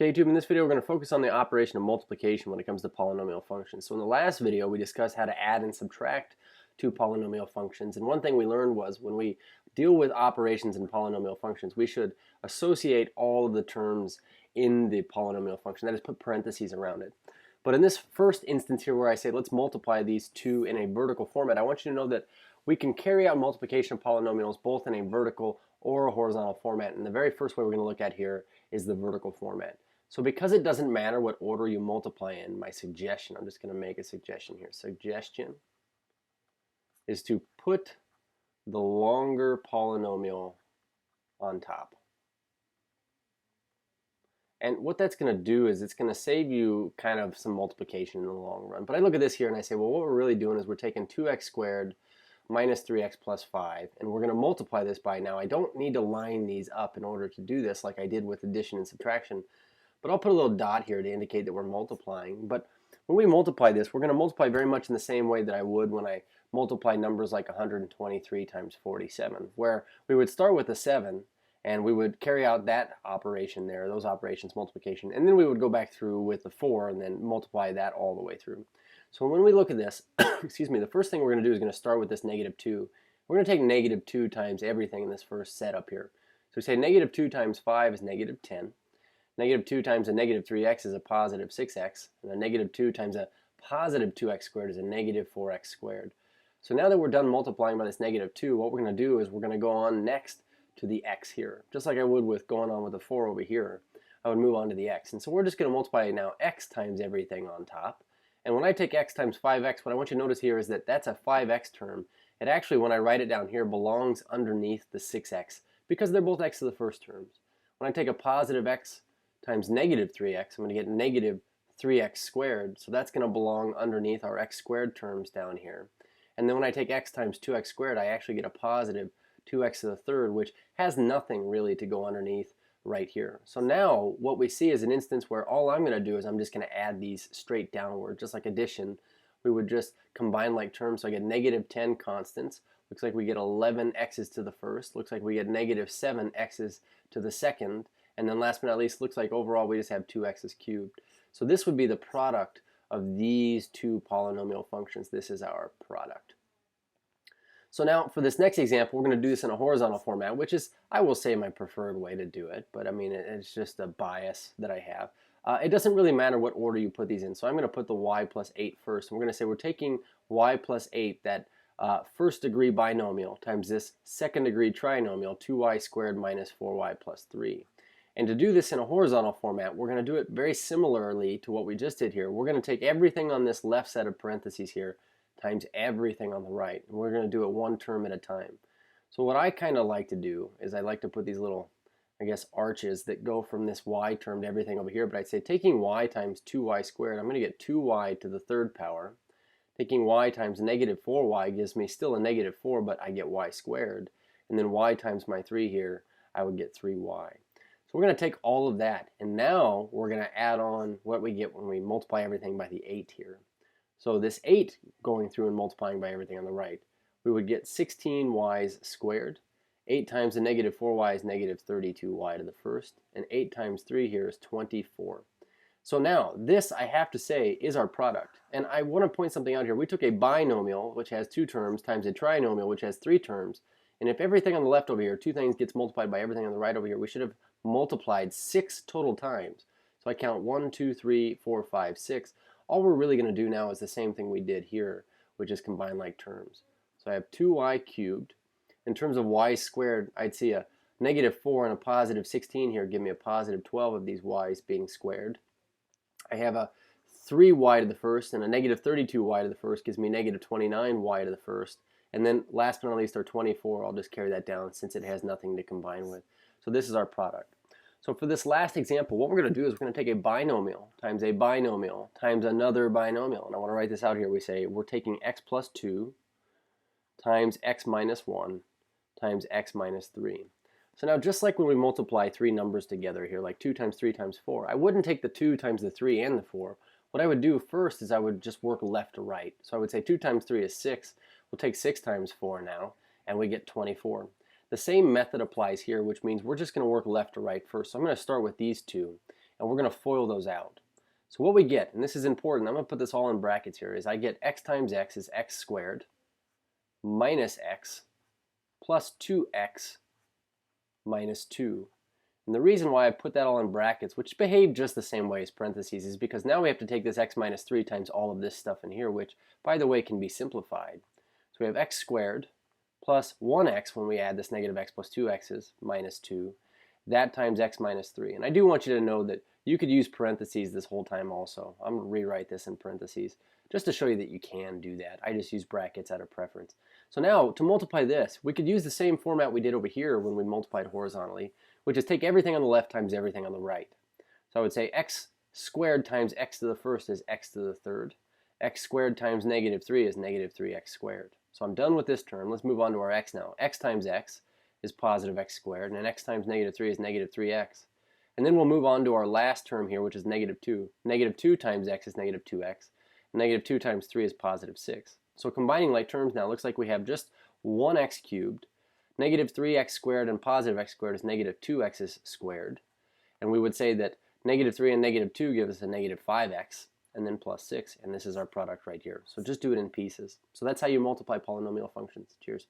Okay, YouTube, in this video we're going to focus on the operation of multiplication when it comes to polynomial functions. So in the last video we discussed how to add and subtract two polynomial functions, and one thing we learned was when we deal with operations in polynomial functions we should associate all of the terms in the polynomial function, that is, put parentheses around it. But in this first instance here where I say let's multiply these two in a vertical format, I want you to know that we can carry out multiplication of polynomials both in a vertical or a horizontal format, and the very first way we're going to look at here is the vertical format. So because it doesn't matter what order you multiply in, my suggestion, I'm just going to make a suggestion here. Suggestion is to put the longer polynomial on top. And what that's going to do is it's going to save you kind of some multiplication in the long run. But I look at this here and I say, well, what we're really doing is we're taking 2x squared minus 3x plus 5, and we're going to multiply this by, now I don't need to line these up in order to do this like I did with addition and subtraction. But I'll put a little dot here to indicate that we're multiplying. But when we multiply this, we're going to multiply very much in the same way that I would when I multiply numbers like 123 times 47, where we would start with a 7, and we would carry out that operation there, those operations, multiplication, and then we would go back through with the 4 and then multiply that all the way through. So when we look at this, excuse me, the first thing we're going to do is going to start with this negative 2. We're going to take negative 2 times everything in this first setup here. So we say negative 2 times 5 is negative 10. Negative 2 times a negative 3x is a positive 6x, and a negative 2 times a positive 2x squared is a negative 4x squared. So now that we're done multiplying by this negative 2, what we're going to do is we're going to go on next to the x here. Just like I would with going on with the 4 over here, I would move on to the x. And so we're just going to multiply now x times everything on top. And when I take x times 5x, what I want you to notice here is that that's a 5x term. It actually, when I write it down here, belongs underneath the 6x because they're both x to the first terms. When I take a positive x times negative 3x, I'm going to get negative 3x squared, so that's going to belong underneath our x squared terms down here. And then when I take x times 2x squared, I actually get a positive 2x to the third, which has nothing really to go underneath right here. So now what we see is an instance where all I'm going to do is I'm just going to add these straight downward, just like addition. We would just combine like terms, so I get negative 10 constants. Looks like we get 11 x's to the first. Looks like we get negative 7 x's to the second. And then last but not least, looks like overall we just have 2x's cubed. So this would be the product of these two polynomial functions. This is our product. So now for this next example, we're going to do this in a horizontal format, which is, I will say, my preferred way to do it. But I mean, it's just a bias that I have. It doesn't really matter what order you put these in. So I'm going to put the y plus 8 first. And we're going to say we're taking y plus 8, that first degree binomial, times this second degree trinomial, 2y squared minus 4y plus 3. And to do this in a horizontal format, we're going to do it very similarly to what we just did here. We're going to take everything on this left set of parentheses here times everything on the right. And we're going to do it one term at a time. So what I kind of like to do is I like to put these little, I guess, arches that go from this y term to everything over here. But I'd say taking y times 2y squared, I'm going to get 2y to the third power. Taking y times negative 4y gives me still a negative 4, but I get y squared. And then y times my 3 here, I would get 3y. So we're going to take all of that, and now we're going to add on what we get when we multiply everything by the 8 here. So this 8 going through and multiplying by everything on the right, we would get 16y's squared. 8 times the negative 4y is negative 32y to the first, and 8 times 3 here is 24. So now this, I have to say, is our product. And I want to point something out here. We took a binomial, which has 2 terms, times a trinomial, which has 3 terms. And if everything on the left over here, 2 things, gets multiplied by everything on the right over here, we should have multiplied 6 total times. So I count 1, 2, 3, 4, 5, 6. All we're really going to do now is the same thing we did here, which is combine like terms. So I have 2y cubed. In terms of y squared, I'd see a negative 4 and a positive 16 here give me a positive 12 of these y's being squared. I have a 3y to the first, and a negative 32y to the first gives me negative 29y to the first. And then last but not least, our 24, I'll just carry that down since it has nothing to combine with. So this is our product. So for this last example, what we're going to do is we're going to take a binomial times another binomial. And I want to write this out here. We say we're taking x plus 2 times x minus 1 times x minus 3. So now just like when we multiply 3 numbers together here, like 2 times 3 times 4, I wouldn't take the 2 times the 3 and the 4. What I would do first is I would just work left to right. So I would say 2 times 3 is 6. We'll take 6 times 4 now, and we get 24. The same method applies here, which means we're just going to work left to right first. So I'm going to start with these two. and we're going to FOIL those out. So what we get, and this is important, I'm going to put this all in brackets here, is I get x times x is x squared minus x plus 2x minus 2. And the reason why I put that all in brackets, which behave just the same way as parentheses, is because now we have to take this x minus 3 times all of this stuff in here, which, by the way, can be simplified. So we have x squared plus 1x when we add this negative x plus 2x's minus 2. That times x minus 3. And I do want you to know that you could use parentheses this whole time also. I'm going to rewrite this in parentheses just to show you that you can do that. I just use brackets out of preference. So now, to multiply this, we could use the same format we did over here when we multiplied horizontally, which is take everything on the left times everything on the right. So I would say x squared times x to the first is x to the third. X squared times negative 3 is negative 3x squared. So I'm done with this term. Let's move on to our x now. X times x is positive x squared, and x times negative 3 is negative 3x. And then we'll move on to our last term here, which is negative 2. Negative 2 times x is negative 2x. Negative 2 times 3 is positive 6. So combining like terms now, looks like we have just 1x cubed. Negative 3x squared and positive x squared is negative 2x squared. And we would say that negative 3 and negative 2 give us a negative 5x, and then plus 6. And this is our product right here. So just do it in pieces. So that's how you multiply polynomial functions. Cheers.